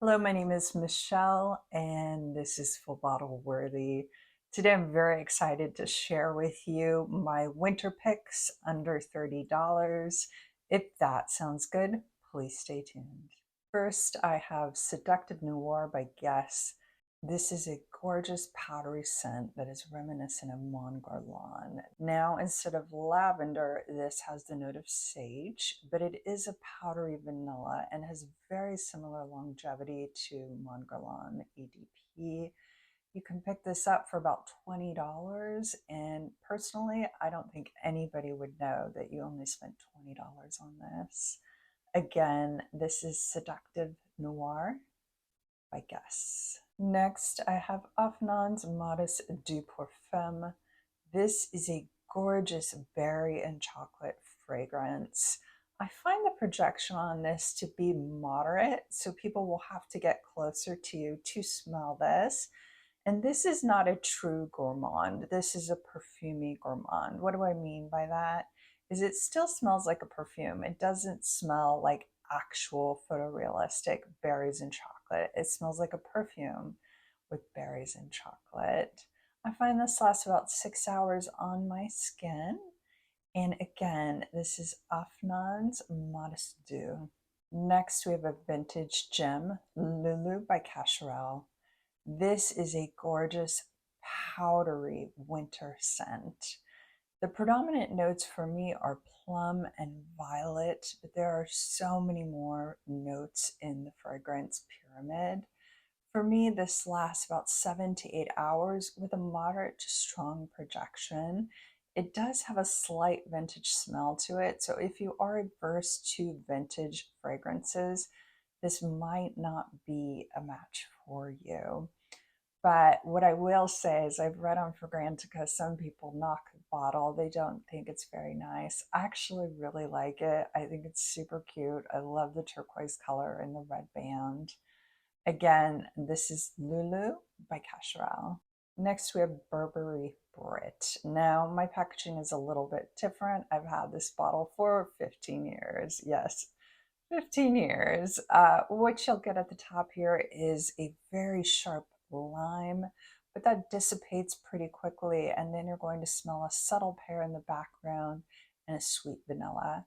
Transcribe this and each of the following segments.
Hello, my name is Michelle, and this is Full Bottle Worthy. Today, I'm very excited to share with you my winter picks under $30. If that sounds good, please stay tuned. First, I have Seductive Noir by Guess. This is a gorgeous powdery scent that is reminiscent of Mon Guerlain. Now, instead of lavender, this has the note of sage, but it is a powdery vanilla and has very similar longevity to Mon Guerlain EDP. You can pick this up for about $20, and personally, I don't think anybody would know that you only spent $20 on this. Again, this is Seductive Noir by Guess. Next, I have Afnan's Modest Deux pour Femme. This is a gorgeous berry and chocolate fragrance. I find the projection on this to be moderate, so people will have to get closer to you to smell this. And this is not a true gourmand. This is a perfumey gourmand. What do I mean by that? Is it still smells like a perfume. It doesn't smell like actual photorealistic berries and chocolate. It smells like a perfume with berries and chocolate. I find this lasts about 6 hours on my skin. And again, this is Afnan's Modest Deux. Next, we have a vintage gem, LouLou by Cacharel. This is a gorgeous powdery winter scent. The predominant notes for me are plum and violet, but there are so many more notes in the fragrance pyramid. For me, this lasts about 7 to 8 hours with a moderate to strong projection. It does have a slight vintage smell to it, so if you are averse to vintage fragrances, this might not be a match for you. But what I will say is I've read on Fragrantica, some people knock the bottle. They don't think it's very nice. I actually really like it. I think it's super cute. I love the turquoise color and the red band. Again, this is LouLou by Cacharel. Next, we have Burberry Brit. Now, my packaging is a little bit different. I've had this bottle for 15 years. Yes, 15 years. What you'll get at the top here is a very sharp lime, but that dissipates pretty quickly, and then you're going to smell a subtle pear in the background and a sweet vanilla.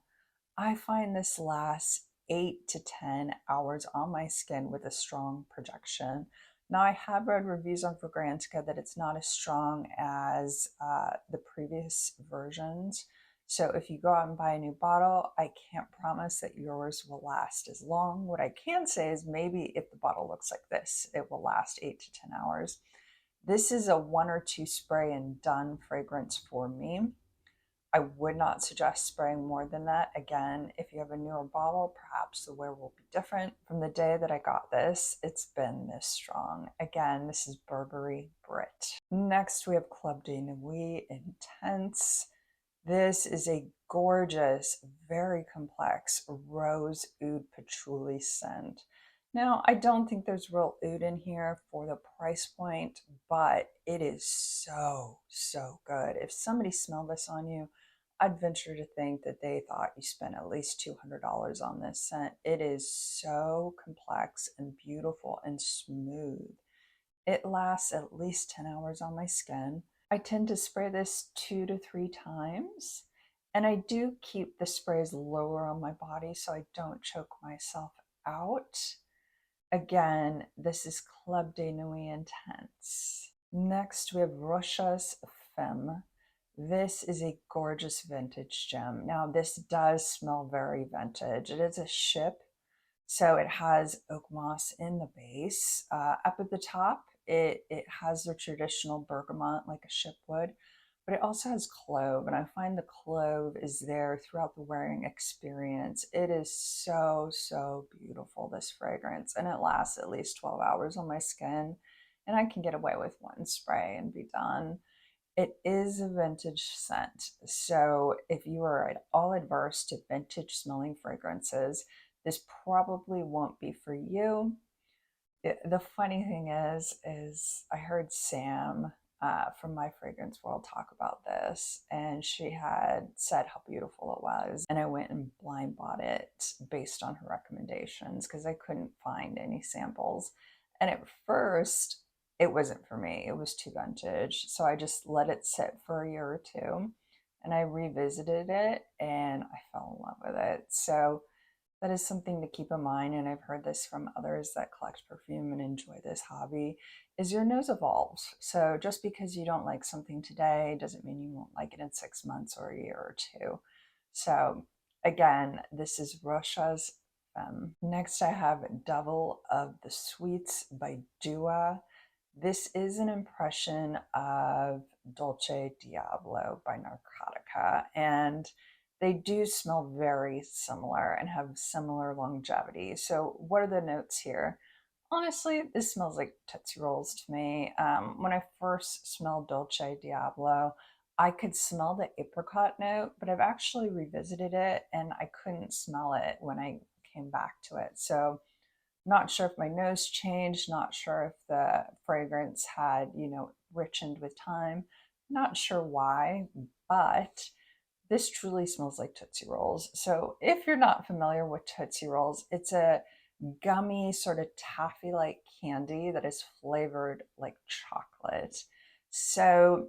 I find this lasts 8 to 10 hours on my skin with a strong projection. Now, I have read reviews on Fragrantica that it's not as strong as the previous versions. So if you go out and buy a new bottle, I can't promise that yours will last as long. What I can say is maybe if the bottle looks like this, it will last 8 to 10 hours. This is a 1 or 2 spray and done fragrance for me. I would not suggest spraying more than that. Again, if you have a newer bottle, perhaps the wear will be different. From the day that I got this, it's been this strong. Again, this is Burberry Brit. Next, we have Club de Nuit Intense. This is a gorgeous, very complex rose oud patchouli scent. Now, I don't think there's real oud in here for the price point, but it is so, so good. If somebody smelled this on you, I'd venture to think that they thought you spent at least $200 on this scent. It is so complex and beautiful and smooth. It lasts at least 10 hours on my skin. I tend to spray this 2 to 3 times, and I do keep the sprays lower on my body so I don't choke myself out. Again, this is Club de Nuit Intense. Next, we have Rochas Femme. This is a gorgeous vintage gem. Now, this does smell very vintage. It is a ship, so it has oak moss in the base. Up at the top, it has the traditional bergamot like a ship would, but it also has clove, and I find the clove is there throughout the wearing experience. It is so, so beautiful, this fragrance, and it lasts at least 12 hours on my skin, and I can get away with one spray and be done. It is a vintage scent, so if you are at all adverse to vintage smelling fragrances, this probably won't be for you. The funny thing is I heard Sam from My Fragrance World talk about this, and she had said how beautiful it was. And I went and blind bought it based on her recommendations because I couldn't find any samples. And at first, it wasn't for me, it was too vintage. So I just let it sit for a year or two and I revisited it and I fell in love with it. So that is something to keep in mind, and I've heard this from others that collect perfume and enjoy this hobby, is your nose evolves. So just because you don't like something today doesn't mean you won't like it in 6 months or a year or two. So again, this is Rochas Femme. Next I have Devil of the Sweets by Deux. This is an impression of Dolce Diablo by Narcotica, and they do smell very similar and have similar longevity. So what are the notes here? Honestly, this smells like Tootsie Rolls to me. When I first smelled Dolce Diablo, I could smell the apricot note, but I've actually revisited it and I couldn't smell it when I came back to it. So not sure if my nose changed, not sure if the fragrance had, richened with time. Not sure why, but this truly smells like Tootsie Rolls. So if you're not familiar with Tootsie Rolls, it's a gummy sort of taffy-like candy that is flavored like chocolate. So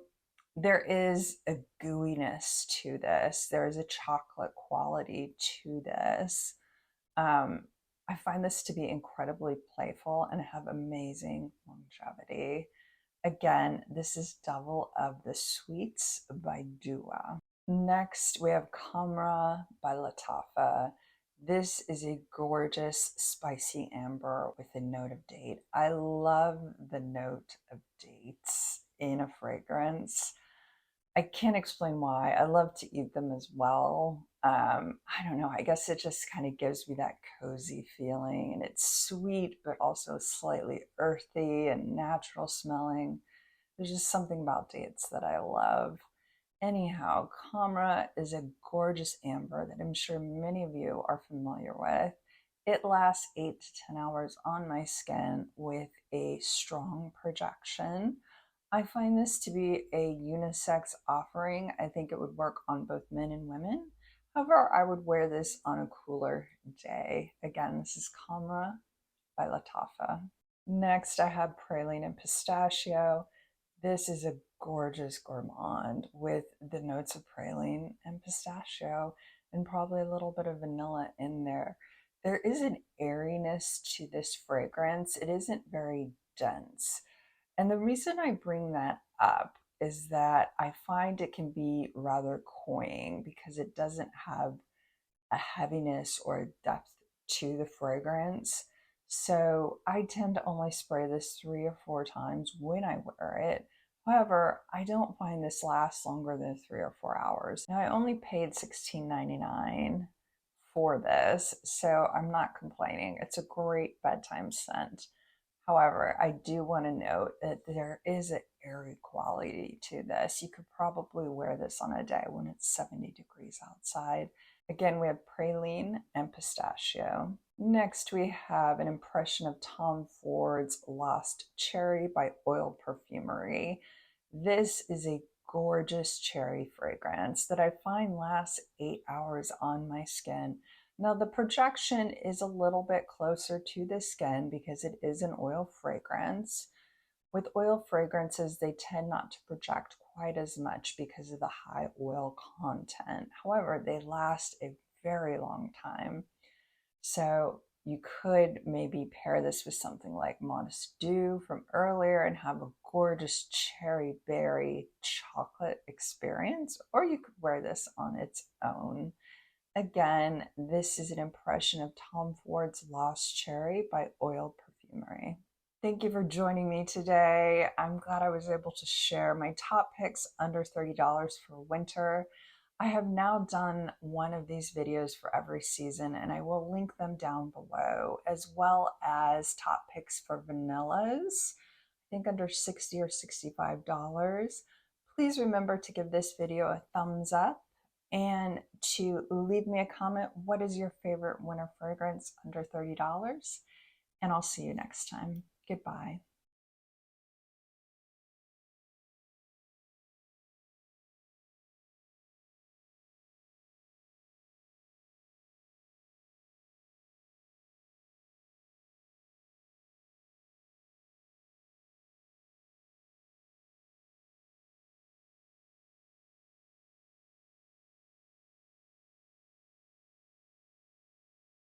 there is a gooiness to this. There is a chocolate quality to this. I find this to be incredibly playful and have amazing longevity. Again, this is Devil of the Sweets by Deux. Next, we have Khamrah by Lattafa. This is a gorgeous spicy amber with a note of date. I love the note of dates in a fragrance. I can't explain why. I love to eat them as well. I don't know. I guess it just kind of gives me that cozy feeling, and it's sweet, but also slightly earthy and natural smelling. There's just something about dates that I love. Anyhow, Coma is a gorgeous amber that I'm sure many of you are familiar with. It lasts 8 to 10 hours on my skin with a strong projection. I find this to be a unisex offering. I think it would work on both men and women. However, I would wear this on a cooler day. Again, this is Coma by Lattafa. Next, I have Praline and Pistachio. This is a gorgeous gourmand with the notes of praline and pistachio and probably a little bit of vanilla in there. There is an airiness to this fragrance. It isn't very dense. And the reason I bring that up is that I find it can be rather cloying because it doesn't have a heaviness or a depth to the fragrance. So I tend to only spray this 3 or 4 times when I wear it. However, I don't find this lasts longer than 3 or 4 hours. Now I only paid $16.99 for this, so I'm not complaining. It's a great bedtime scent. However, I do want to note that there is an airy quality to this. You could probably wear this on a day when it's 70 degrees outside. Again, we have Praline and Pistachio. Next, we have an impression of Tom Ford's Lost Cherry by Oil Perfumery. This is a gorgeous cherry fragrance that I find lasts 8 hours on my skin. Now the projection is a little bit closer to the skin because it is an oil fragrance. With oil fragrances, they tend not to project quite as much because of the high oil content. However, they last a very long time. So you could maybe pair this with something like Modest Dew from earlier and have a gorgeous cherry berry chocolate experience, or you could wear this on its own. Again, this is an impression of Tom Ford's Lost Cherry by Oil Perfumery. Thank you for joining me today. I'm glad I was able to share my top picks under $30 for winter. I have now done one of these videos for every season, and I will link them down below, as well as top picks for vanillas, I think under $60 or $65. Please remember to give this video a thumbs up and to leave me a comment. What is your favorite winter fragrance under $30? And I'll see you next time. Goodbye.